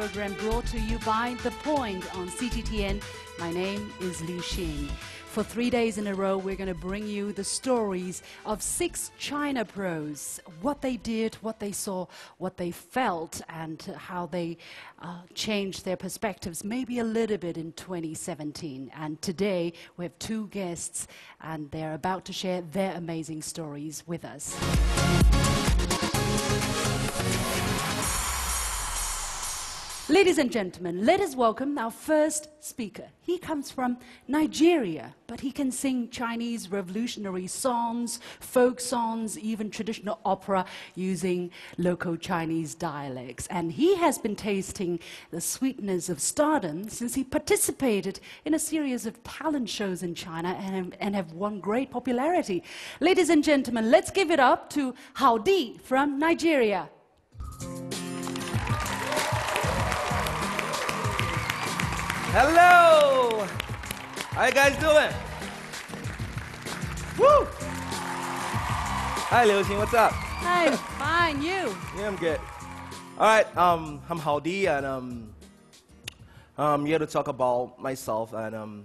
program brought to you by The Point on CGTN. My name is Liu Xin. For 3 days in a row, we're going to bring you the stories of 6 China pros, what they did, what they saw, what they felt, and how they changed their perspectives, maybe a little bit in 2017. And today, we have 2 guests, and they're about to share their amazing stories with us. Ladies and gentlemen, let us welcome our first speaker. He comes from Nigeria, but he can sing Chinese revolutionary songs, folk songs, even traditional opera using local Chinese dialects. And he has been tasting the sweetness of stardom since he participated in a series of talent shows in China and have won great popularity. Ladies and gentlemen, let's give it up to Haodi from Nigeria. Hello! How you guys doing? Woo! Hi, Liu Xin, what's up? Hi, fine, you? Yeah, I'm good. All right, I'm Haodi, and I'm here to talk about myself. And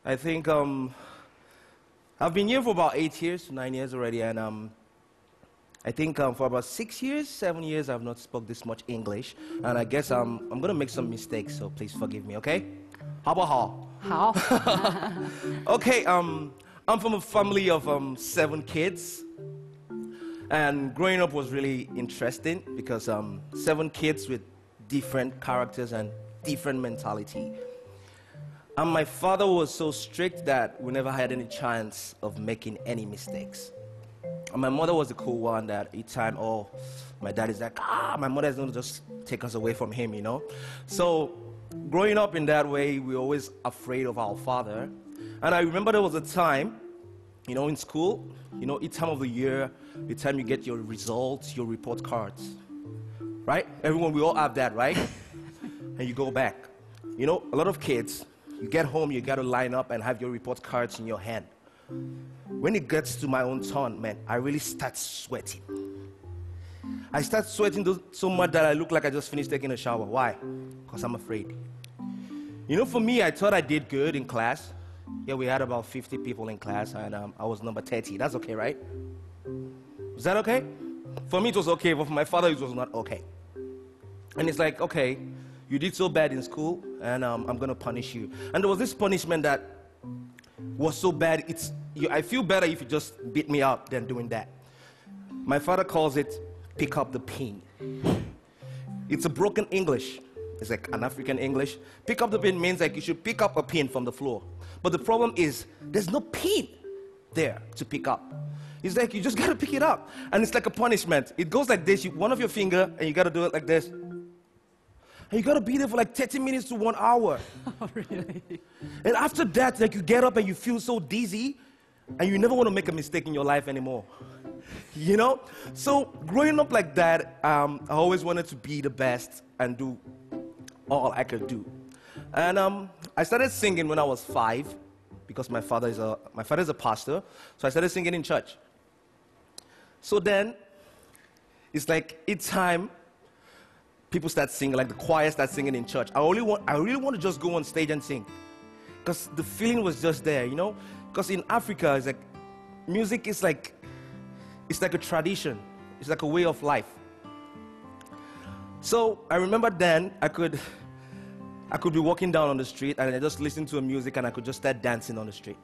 I think I've been here for about 8 years, 9 years already, and I think for about 6 years, 7 years, I've not spoke this much English, and I guess I'm gonna make some mistakes, so please forgive me, okay? How about how? How? Okay, I'm from a family of 7 kids, and growing up was really interesting because 7 kids with different characters and different mentality. And my father was so strict that we never had any chance of making any mistakes. And my mother was the cool one that each time, oh, my dad is like, my mother is going to just take us away from him, you know? So growing up in that way, we were always afraid of our father. And I remember there was a time, you know, in school, you know, each time of the year, the time you get your results, your report cards, right? Everyone, we all have that, right? And you go back. You know, a lot of kids, you get home, you got to line up and have your report cards in your hand. When it gets to my own turn, man, I really start sweating. I start sweating so much that I look like I just finished taking a shower. Why? Because I'm afraid. You know, for me, I thought I did good in class. Yeah, we had about 50 people in class, and I was number 30. That's okay, right? Was that okay? For me, it was okay, but for my father, it was not okay. And it's like, okay, you did so bad in school, and I'm going to punish you. And there was this punishment that was so bad, I feel better if you just beat me up than doing that. My father calls it pick up the pin. It's a broken English. It's like an African English. Pick up the pin means like you should pick up a pin from the floor. But the problem is there's no pin there to pick up. It's like you just got to pick it up. And it's like a punishment. It goes like this. One of your finger, and you got to do it like this. And you got to be there for like 30 minutes to 1 hour. Oh, really? And after that, like you get up and you feel so dizzy, and you never want to make a mistake in your life anymore. You know? So growing up like that, I always wanted to be the best and do all I could do. And I started singing when I was 5 because my father is a pastor. So I started singing in church. So then, it's like each time people start singing, like the choir starts singing in church, I really want to just go on stage and sing. Because the feeling was just there, you know? Because in Africa, it's like, music is like, it's like a tradition. It's like a way of life. So I remember then, I could be walking down on the street and I just listened to music and I could just start dancing on the street.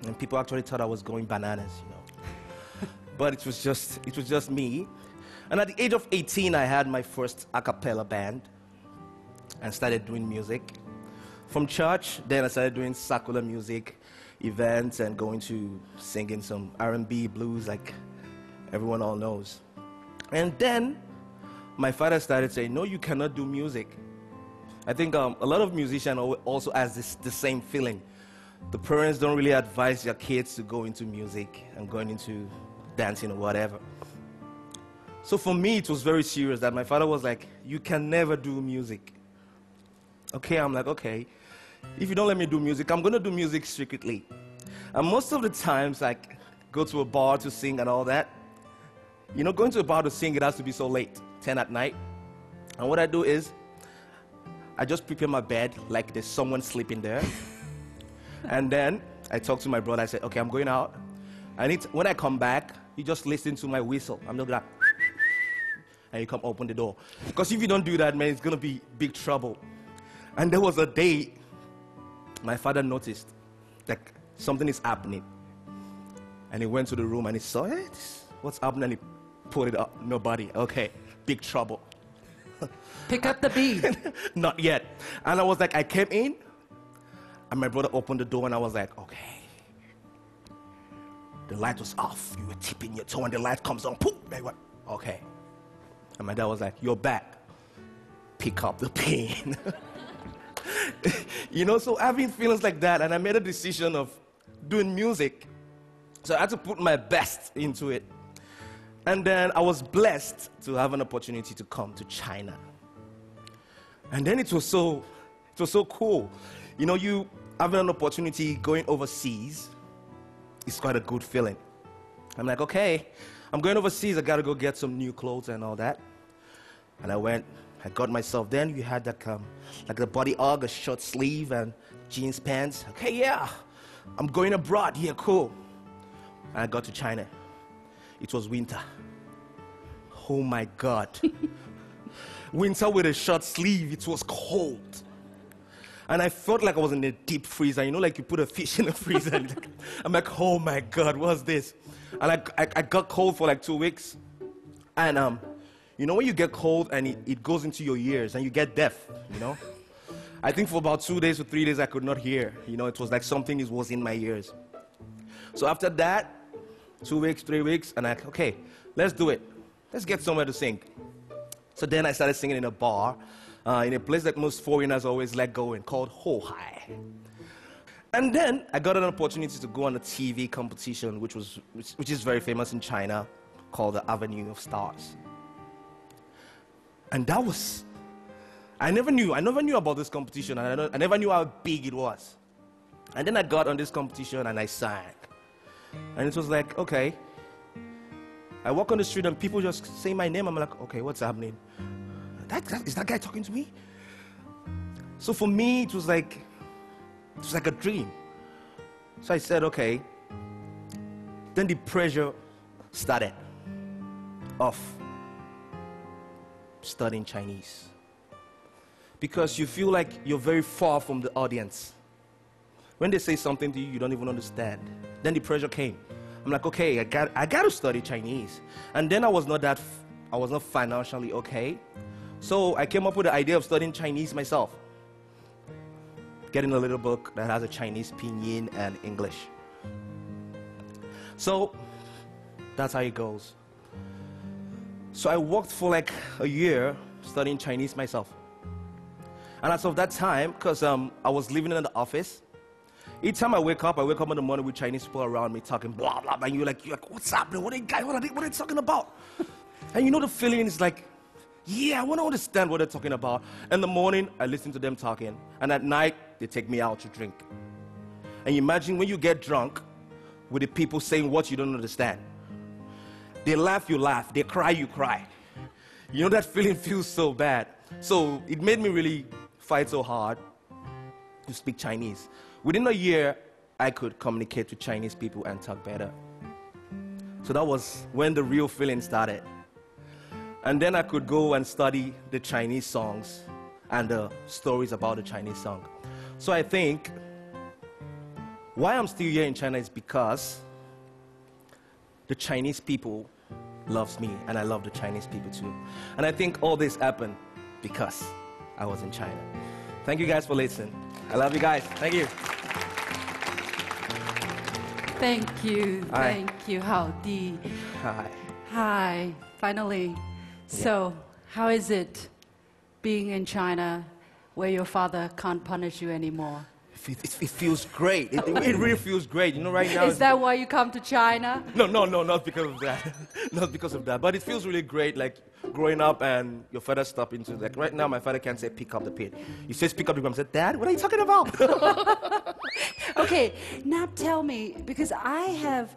And people actually thought I was going bananas, you know? But it was just me. And at the age of 18, I had my first a cappella band and started doing music. From church, then I started doing secular music, events, and going to singing some R&B, blues, like everyone all knows. And then my father started saying, no, you cannot do music. I think a lot of musicians also has the same feeling. The parents don't really advise their kids to go into music and going into dancing or whatever. So for me, it was very serious that my father was like, you can never do music. Okay, I'm like, okay. If you don't let me do music, I'm going to do music secretly. And most of the times, like, go to a bar to sing and all that. You know, going to a bar to sing, it has to be so late, 10 at night. And what I do is, I just prepare my bed like there's someone sleeping there. And then I talked to my brother. I said, okay, I'm going out. When I come back, you just listen to my whistle. I'm not gonna, and you come open the door. Because if you don't do that, man, it's gonna be big trouble. And there was a day my father noticed that something is happening. And he went to the room and he saw it. What's happening? And he put it up. Nobody. Okay, big trouble. Pick up the beat. Not yet. And I was like, I came in, and my brother opened the door, and I was like, okay. The light was off. You were tipping your toe, and the light comes on. Poof! Okay. And my dad was like, you're back. Pick up the pin. You know, so having feelings like that, and I made a decision of doing music. So I had to put my best into it. And then I was blessed to have an opportunity to come to China. And then it was so cool. You know, you having an opportunity going overseas, it's quite a good feeling. I'm like, okay, I'm going overseas. I got to go get some new clothes and all that. And I went. I got myself. Then you had like the body hug, a short sleeve, and jeans pants. Okay, yeah, I'm going abroad. Yeah, cool. And I got to China. It was winter. Oh my God. Winter with a short sleeve. It was cold. And I felt like I was in a deep freezer. You know, like you put a fish in a freezer. I'm like, oh my God, what's this? And I got cold for like 2 weeks. And you know when you get cold and it goes into your ears and you get deaf, you know? I think for about 2 days or 3 days I could not hear. You know, it was like something was in my ears. So after that, 2 weeks, 3 weeks, and I'm like, okay, let's do it. Let's get somewhere to sing. So then I started singing in a bar, in a place that most foreigners always let go in, called Haodi. And then I got an opportunity to go on a TV competition, which is very famous in China, called the Avenue of Stars. And that was, I never knew about this competition, and I never knew how big it was. And then I got on this competition and I sang. And it was like, okay. I walk on the street and people just say my name. I'm like, okay, what's happening? Is that guy talking to me? So for me, it was like a dream. So I said, okay. Then the pressure started of studying Chinese. Because you feel like you're very far from the audience. When they say something to you, you don't even understand. Then the pressure came. I'm like, okay, I got to study Chinese. And then I was not financially okay. So I came up with the idea of studying Chinese myself. Getting a little book that has a Chinese pinyin and English. So that's how it goes. So I worked for like a year studying Chinese myself. And as of that time, because I was living in the office, each time I wake up in the morning with Chinese people around me talking blah, blah, blah, and you're like, what's happening? What are they talking about? And you know the feeling is like, yeah, I want to understand what they're talking about. In the morning, I listen to them talking. And at night, they take me out to drink. And imagine when you get drunk with the people saying what you don't understand. They laugh, you laugh. They cry, you cry. You know that feeling feels so bad. So it made me really fight so hard to speak Chinese. Within a year, I could communicate with Chinese people and talk better. So that was when the real feeling started. And then I could go and study the Chinese songs and the stories about the Chinese song. So I think why I'm still here in China is because the Chinese people loves me and I love the Chinese people too. And I think all this happened because I was in China. Thank you guys for listening. I love you guys. Thank you. Thank you. Hi. Thank you, Haodi. Hi. Hi, finally. So, how is it being in China where your father can't punish you anymore? It feels great. It really feels great. You know, right now. Is that why you come to China? No, not because of that. Not because of that. But it feels really great, like growing up and your father stop into, like right now my father can't say pick up the pin. He says pick up the pin. I said, Dad, what are you talking about? Okay, now tell me, because I have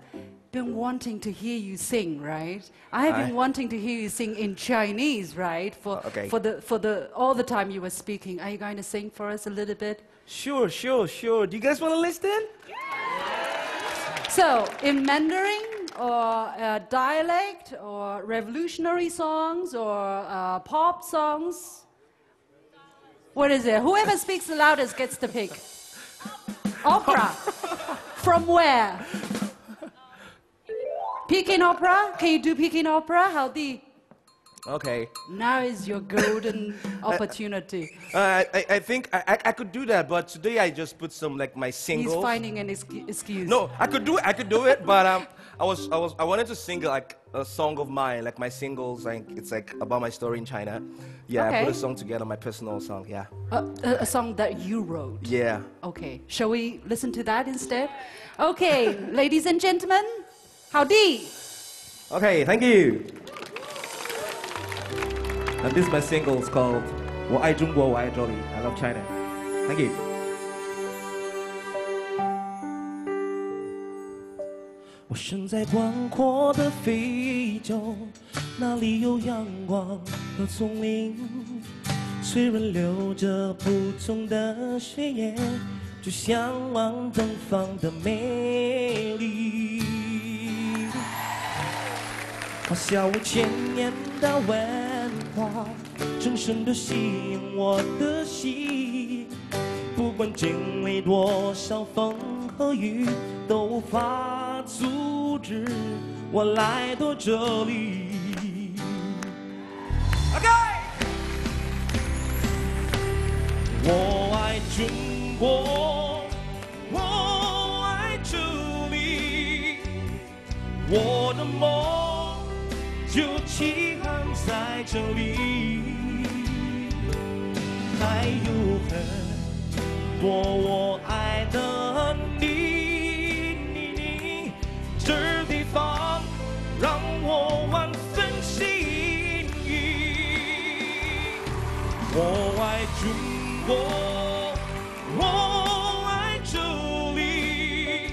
been wanting to hear you sing, right? I have been wanting to hear you sing in Chinese, right? For all the time you were speaking. Are you going to sing for us a little bit? Sure. Do you guys want to listen? So, in Mandarin, or dialect, or revolutionary songs, or pop songs? What is it? Whoever speaks the loudest gets to pick. Opera. From where? Peking opera? Can you do Peking opera? Haodi? Okay. Now is your golden opportunity. I think I could do that, but today I just put some like my singles. He's finding an excuse. No, I could do it, but I wanted to sing like a song of mine, like my singles. Like it's like about my story in China. Yeah, okay. I put a song together, my personal song. Yeah. A song that you wrote. Yeah. Okay. Shall we listen to that instead? Okay, ladies and gentlemen, Haodi. Okay, thank you. And this is my single. It's called 我爱中国，我爱这里. I love China. Thank you. 我身在广阔的非洲，那里有阳光和丛林。虽然流着不同的血液，就向往东方的美丽。华夏5000年的文化，深深地吸引我的心。不管经历多少风和雨，都无法阻止我来到这里。OK， 我爱中国，我爱这里，我的梦就起航在这里，还有很多我爱的你，这地方让我万分幸运。我爱中国，我爱这里，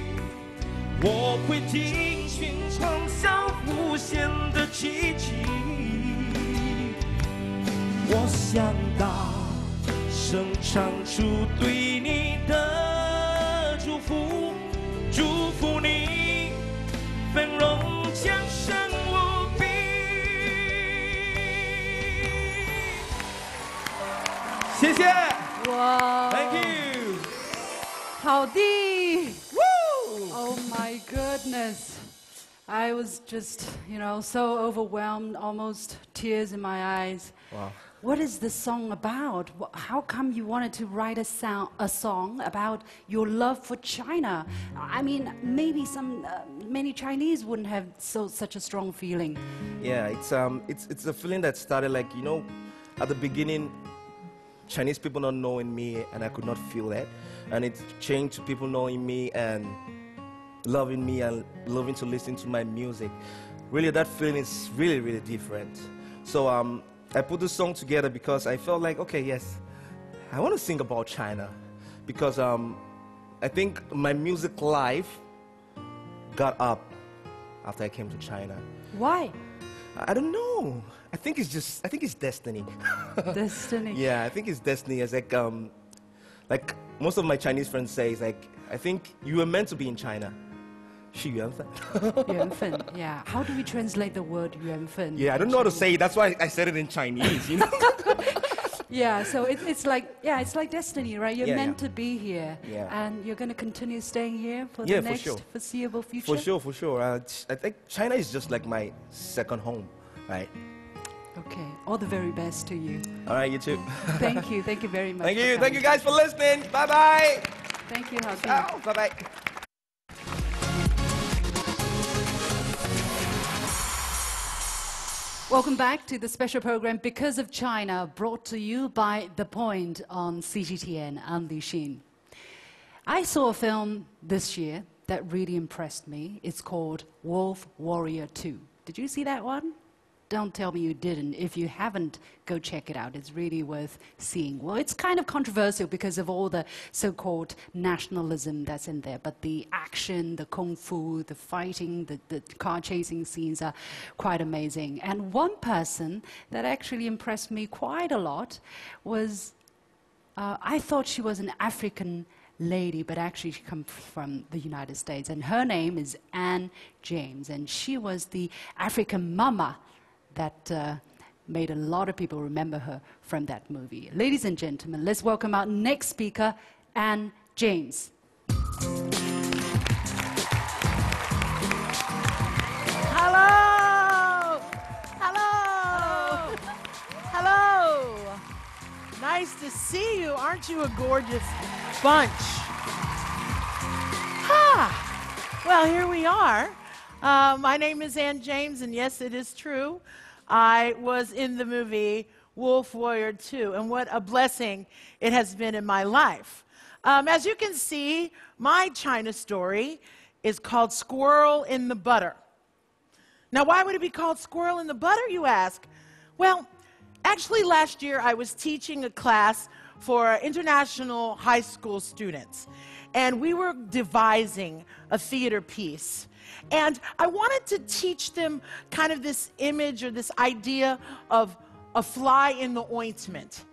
我会听寻创造无限的奇迹。我想大声唱出对你的祝福，祝福你繁荣强盛无比。谢谢。Wow. Thank you. Haodi. Woo! Oh my goodness. I was just, so overwhelmed, almost tears in my eyes. Wow. What is this song about? How come you wanted to write a song about your love for China? I mean, maybe many Chinese wouldn't have such a strong feeling. Yeah, it's a feeling that started like, at the beginning, Chinese people not knowing me, and I could not feel that. And it changed to people knowing me and loving me and loving to listen to my music. Really, that feeling is really, really different. So I put this song together because I felt like, okay, yes, I want to sing about China. Because I think my music life got up after I came to China. Why? I don't know. I think it's destiny. Destiny. Yeah, I think it's destiny. It's like most of my Chinese friends say, it's like, I think you were meant to be in China. 是缘分. 缘分, yeah. How do we translate the word 缘分? Yeah, I don't know how to say it. That's why I said it in Chinese, Yeah, so it's like destiny, right? You're meant to be here, and you're going to continue staying here for the next foreseeable future. For sure. I think China is just like my second home, right? Okay, all the very best to you. All right, you too. Thank you very much. Thank you guys for listening. Bye bye. Thank you, Haodi. Ciao. Bye bye. Welcome back to the special program Because of China, brought to you by The Point on CGTN. I'm Li Xin. I saw a film this year that really impressed me. It's called Wolf Warrior 2. Did you see that one? Don't tell me you didn't. If you haven't, go check it out. It's really worth seeing. Well, it's kind of controversial because of all the so-called nationalism that's in there. But the action, the kung fu, the fighting, the car chasing scenes are quite amazing. And one person that actually impressed me quite a lot was, I thought she was an African lady, but actually she comes from the United States. And her name is Anne James. And she was the African mama that made a lot of people remember her from that movie. Ladies and gentlemen, let's welcome our next speaker, Anne James. Hello! Hello! Hello! Nice to see you. Aren't you a gorgeous bunch? Well, here we are. My name is Anne James, and yes, it is true. I was in the movie Wolf Warrior 2, and what a blessing it has been in my life. As you can see, my China story is called Squirrel in the Butter. Now, why would it be called Squirrel in the Butter, you ask? Well, actually, last year I was teaching a class for international high school students, and we were devising a theater piece. And I wanted to teach them kind of this image or this idea of a fly in the ointment.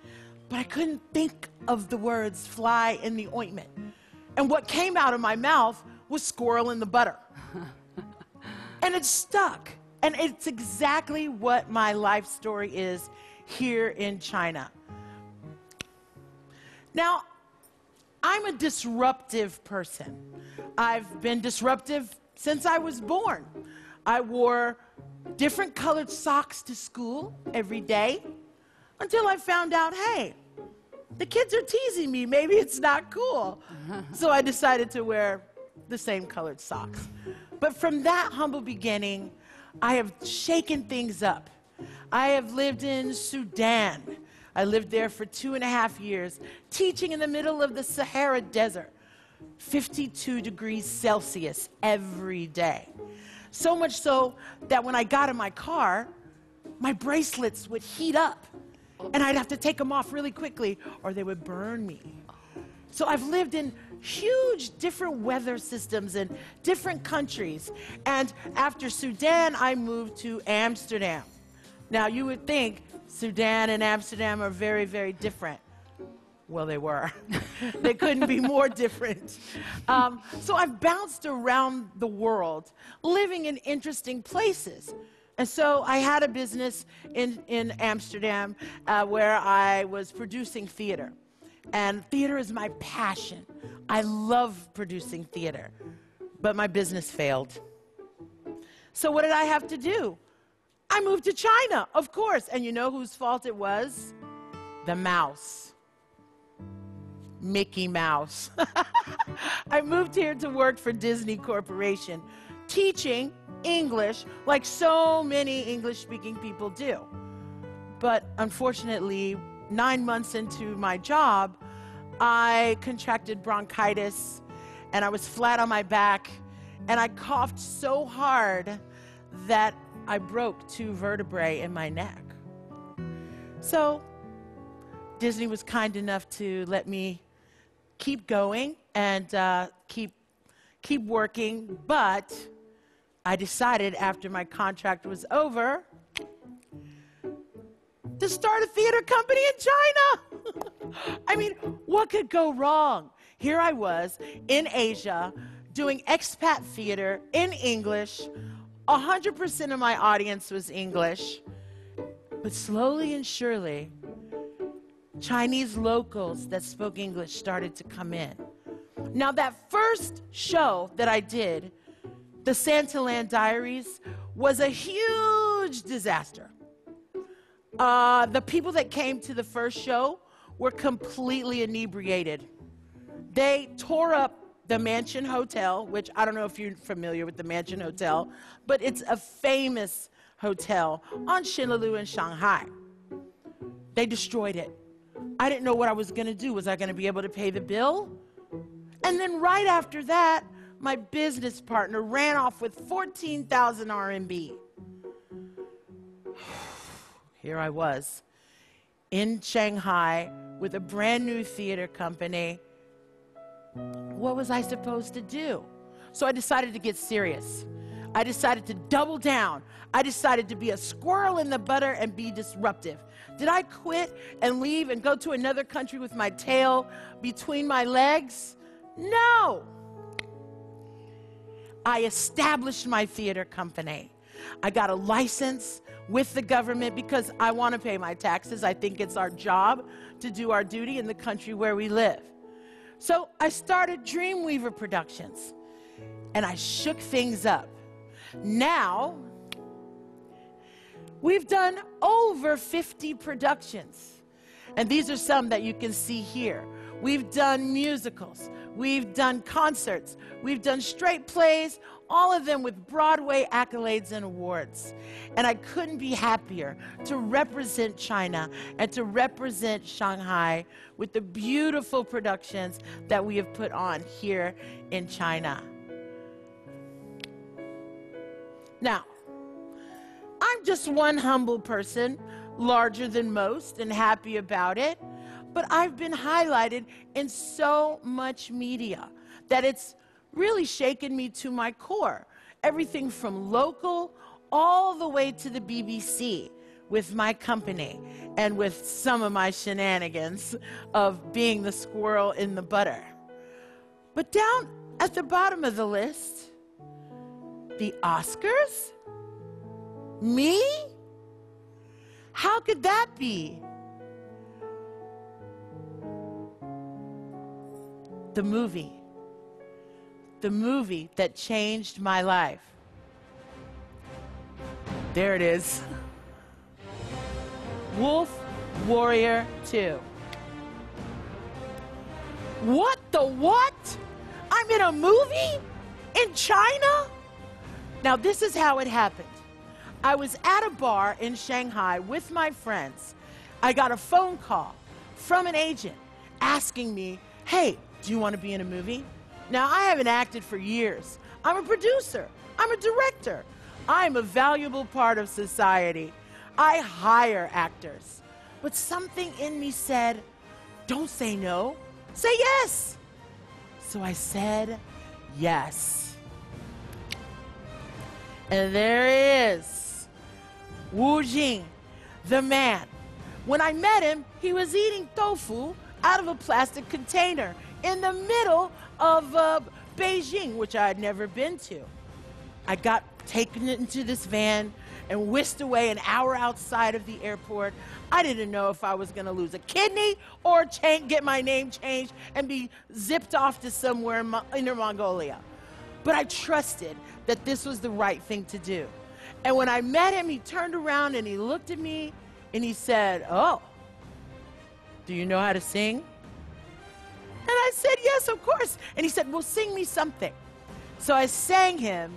But I couldn't think of the words fly in the ointment. And what came out of my mouth was squirrel in the butter. And it stuck. And it's exactly what my life story is here in China. Now, I'm a disruptive person. I've been disruptive since I was born. I wore different colored socks to school every day until I found out, hey, the kids are teasing me. Maybe it's not cool. So I decided to wear the same colored socks. But from that humble beginning, I have shaken things up. I have lived in Sudan. I lived there for 2.5 years, teaching in the middle of the Sahara Desert. 52 degrees Celsius every day. So much so that when I got in my car, my bracelets would heat up and I'd have to take them off really quickly or they would burn me. So I've lived in huge different weather systems in different countries. And after Sudan, I moved to Amsterdam. Now you would think Sudan and Amsterdam are very, very different. Well, they were. They couldn't be more different. So I've bounced around the world, living in interesting places. And so I had a business in Amsterdam where I was producing theater. And theater is my passion. I love producing theater. But my business failed. So what did I have to do? I moved to China, of course. And you know whose fault it was? The mouse. Mickey Mouse. I moved here to work for Disney Corporation, teaching English like so many English-speaking people do. But unfortunately, 9 months into my job, I contracted bronchitis, and I was flat on my back, and I coughed so hard that I broke 2 vertebrae in my neck. So Disney was kind enough to let me keep going and keep working, but I decided after my contract was over to start a theater company in China. I mean, what could go wrong? Here I was in Asia doing expat theater in English. 100% of my audience was English, but slowly and surely, Chinese locals that spoke English started to come in. Now, that first show that I did, the Santaland Diaries, was a huge disaster. The people that came to the first show were completely inebriated. They tore up the Mansion Hotel, which I don't know if you're familiar with the Mansion Hotel, but it's a famous hotel on Shinaloo in Shanghai. They destroyed it. I didn't know what I was going to do. Was I going to be able to pay the bill? And then right after that, my business partner ran off with 14,000 RMB. Here I was in Shanghai with a brand new theater company. What was I supposed to do? So I decided to get serious. I decided to double down. I decided to be a squirrel in the butter and be disruptive. Did I quit and leave and go to another country with my tail between my legs? No. I established my theater company. I got a license with the government because I want to pay my taxes. I think it's our job to do our duty in the country where we live. So I started Dreamweaver Productions, and I shook things up. Now, we've done over 50 productions, and these are some that you can see here. We've done musicals, we've done concerts, we've done straight plays, all of them with Broadway accolades and awards. And I couldn't be happier to represent China and to represent Shanghai with the beautiful productions that we have put on here in China. Now, I'm just one humble person, larger than most and happy about it, but I've been highlighted in so much media that it's really shaken me to my core. Everything from local all the way to the BBC with my company and with some of my shenanigans of being the squirrel in the butter. But down at the bottom of the list, the Oscars? Me? How could that be? The movie that changed my life. There it is. Wolf Warrior 2. What the what? I'm in a movie? In China? Now, this is how it happened. I was at a bar in Shanghai with my friends. I got a phone call from an agent asking me, hey, do you want to be in a movie? Now, I haven't acted for years. I'm a producer. I'm a director. I'm a valuable part of society. I hire actors. But something in me said, don't say no, say yes. So I said yes. And there he is, Wu Jing, the man. When I met him, he was eating tofu out of a plastic container in the middle of Beijing, which I had never been to. I got taken into this van and whisked away an hour outside of the airport. I didn't know if I was going to lose a kidney or get my name changed and be zipped off to somewhere in Inner Mongolia. But I trusted that this was the right thing to do. And when I met him, he turned around and he looked at me and he said, oh, do you know how to sing? And I said, yes, of course. And he said, well, sing me something. So I sang him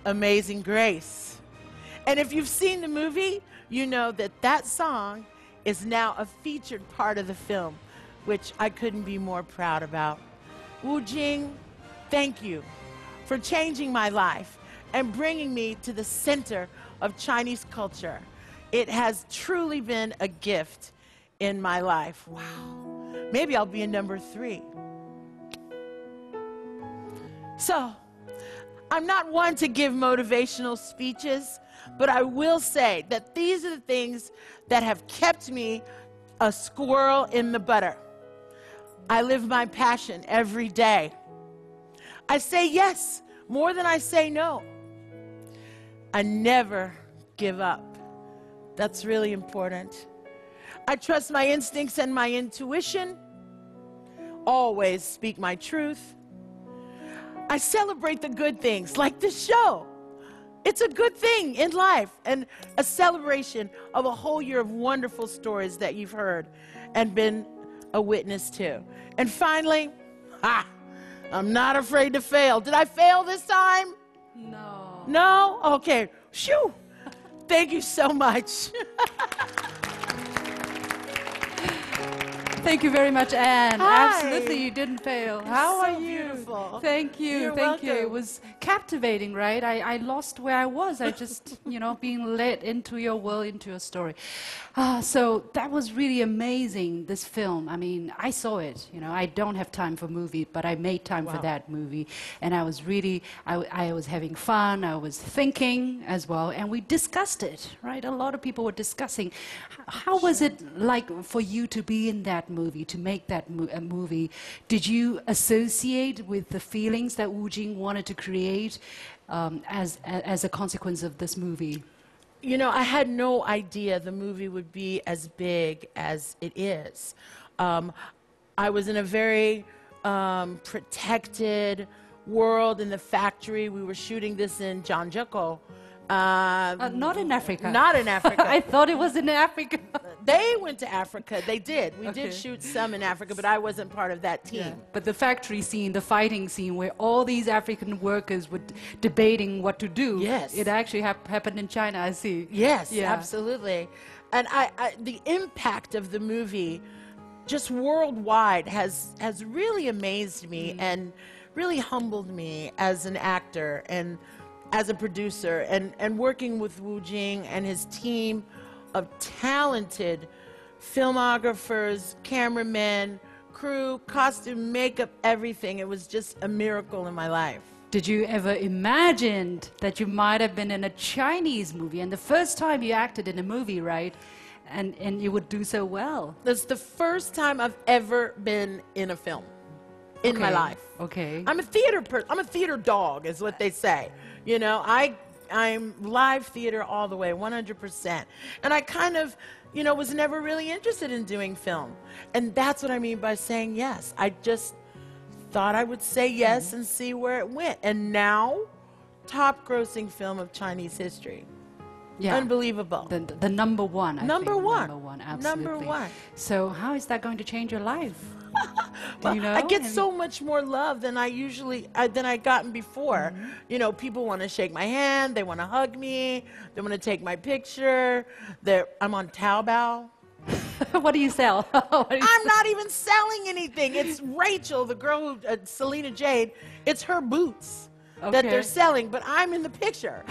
Amazing Grace. And if you've seen the movie, you know that that song is now a featured part of the film, which I couldn't be more proud about. Wu Jing, thank you for changing my life and bringing me to the center of Chinese culture. It has truly been a gift in my life. Wow. Maybe I'll be a number 3. So, I'm not one to give motivational speeches, but I will say that these are the things that have kept me a squirrel in the butter. I live my passion every day. I say yes more than I say no. I never give up. That's really important. I trust my instincts and my intuition. Always speak my truth. I celebrate the good things, like this show. It's a good thing in life and a celebration of a whole year of wonderful stories that you've heard and been a witness to. And finally, I'm not afraid to fail. Did I fail this time? No. No? Okay. Shoo! Thank you so much. Thank you very much, Anne. Hi. Absolutely, you didn't fail. How so are you? beautiful. Thank you, You're thank you. It welcome. was captivating, right? I lost where I was. I just, being led into your world, into your story. So that was really amazing, this film. I mean, I saw it. I don't have time for movies, but I made time for that movie. And I was really, I was having fun. I was thinking as well. And we discussed it, right? A lot of people were discussing. How was it like for you to be in that movie, to make that movie? Did you associate with the feelings that Wu Jing wanted to create as a consequence of this movie? I had no idea the movie would be as big as it is. I was in a very protected world in the factory. We were shooting this in Zhangjiakou. Not in Africa. Not in Africa. I thought it was in Africa. They went to Africa. They did. We Okay. did shoot some in Africa, but I wasn't part of that team. Yeah. But the factory scene, the fighting scene, where all these African workers were debating what to do, Yes. it actually happened in China, I see. Yes, Yeah. absolutely. And the impact of the movie, just worldwide, has really amazed me and really humbled me as an actor and as a producer, and working with Wu Jing and his team of talented filmographers, cameramen, crew, costume, makeup, everything. It was just a miracle in my life. Did you ever imagine that you might have been in a Chinese movie, and the first time you acted in a movie, right? And you would do so well? That's the first time I've ever been in a film in my Okay. life. Okay. I'm a theater dog, is what they say. I'm live theater all the way, 100%. And I kind of, was never really interested in doing film. And that's what I mean by saying yes. I just thought I would say yes and see where it went. And now, top grossing film of Chinese history. Yeah. Unbelievable. The number one. Number one. Number one, absolutely. Number one. So how is that going to change your life? Do you know? I get And- so much more love than I gotten before. People want to shake my hand, they want to hug me, they want to take my picture. I'm on Taobao. What do you sell? What do you I'm not even selling anything. It's Rachel, the girl who, Selena Jade. It's her boots that Okay. they're selling, but I'm in the picture.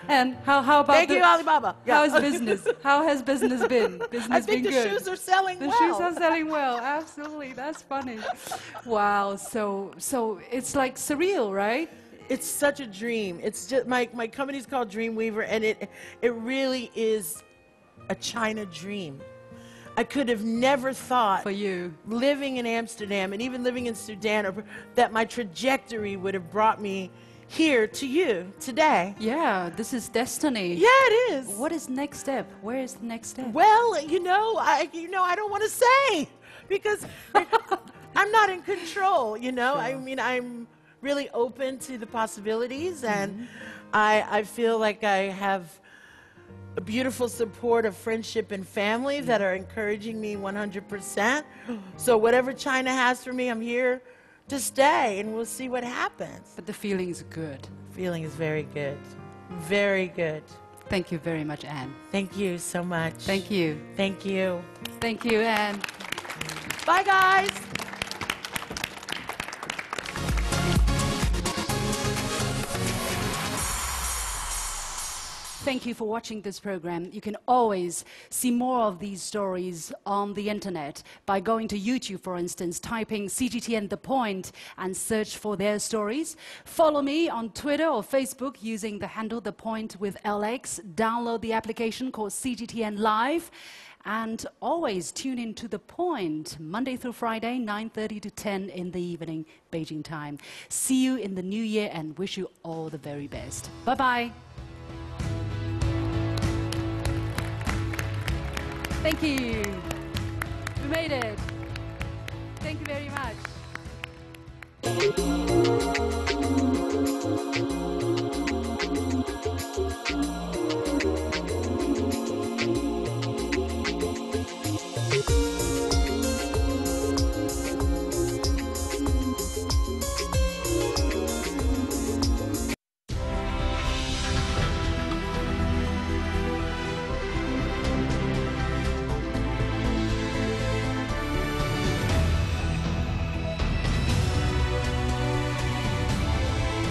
And how about Thank you, Alibaba. Yeah. How is business? How has business been? Business I think been the good? shoes are selling The well. shoes are selling well. Absolutely, that's funny. Wow. So it's like surreal, right? It's such a dream. It's just my company's called Dreamweaver, and it really is a China dream. I could have never thought For you. living in Amsterdam and even living in Sudan that my trajectory would have brought me here to you today. Yeah, this is destiny. Yeah, it is. What is next step? Where is the next step? Well, I don't want to say because I'm not in control. I mean, I'm really open to the possibilities, and I feel like I have a beautiful support of friendship and family that are encouraging me 100%. So whatever China has for me, I'm here to stay, and we'll see what happens. But the feeling's good. Feeling is very good. Very good. Thank you very much, Anne. Thank you so much. Thank you. Thank you. Thank you, Anne. Bye, guys. Thank you for watching this program. You can always see more of these stories on the internet by going to YouTube, for instance, typing CGTN The Point and search for their stories. Follow me on Twitter or Facebook using the handle The Point with LX. Download the application called CGTN Live. And always tune in to The Point, Monday through Friday, 9:30 to 10 in the evening, Beijing time. See you in the new year and wish you all the very best. Bye-bye. Thank you. We made it. Thank you very much.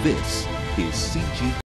This is CG